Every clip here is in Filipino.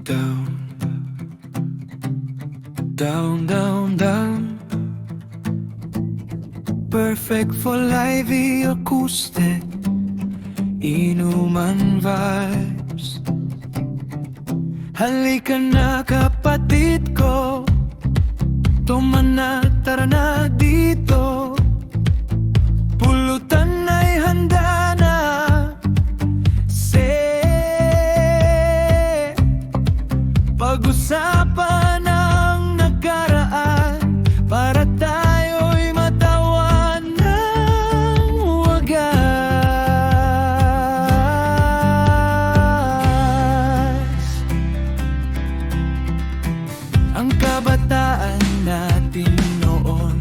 Down, down, down, down. Perfect for lively acoustic, inuman vibes. Halika na kapatid ko, tumana, tara na dito. Pulutan ay handa na. Pag-usapan ang nakaraan para tayo'y matawan ng wagas. Ang kabataan natin noon,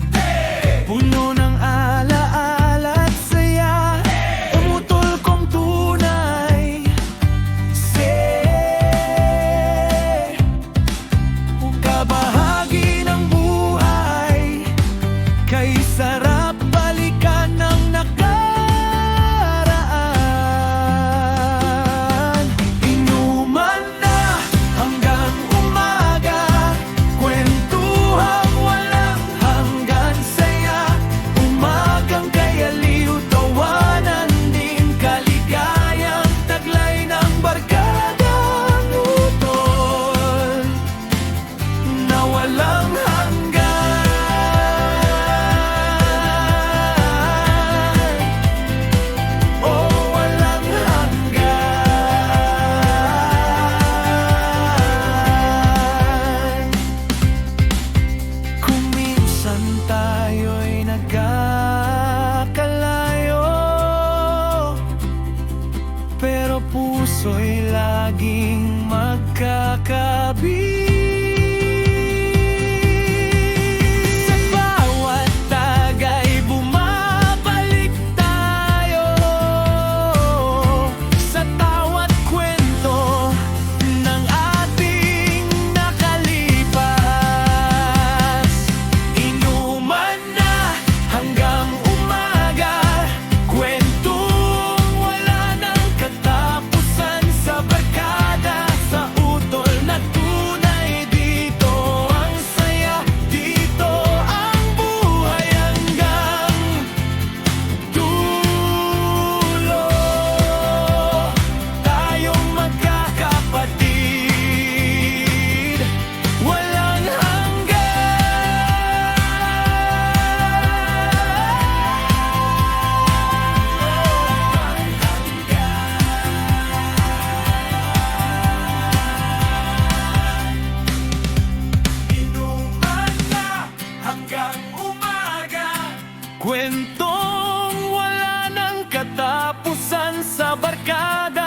puno ng alaala at saya, umutol kong tunay. Kabahagi ng buhay, kay sarap balikan ng nakaraan. Inuman na hanggang umaga, kwentuhang walang hanggan saya. Umagang kay aliw, tawanan din kaligayang taglay ng barkadang utol na walang hanggan. Oh, walang hanggan. Kung minsan tayo'y nagkakalayo, pero puso'y laging magkakabit. Kwentong wala ng katapusan sa barkada.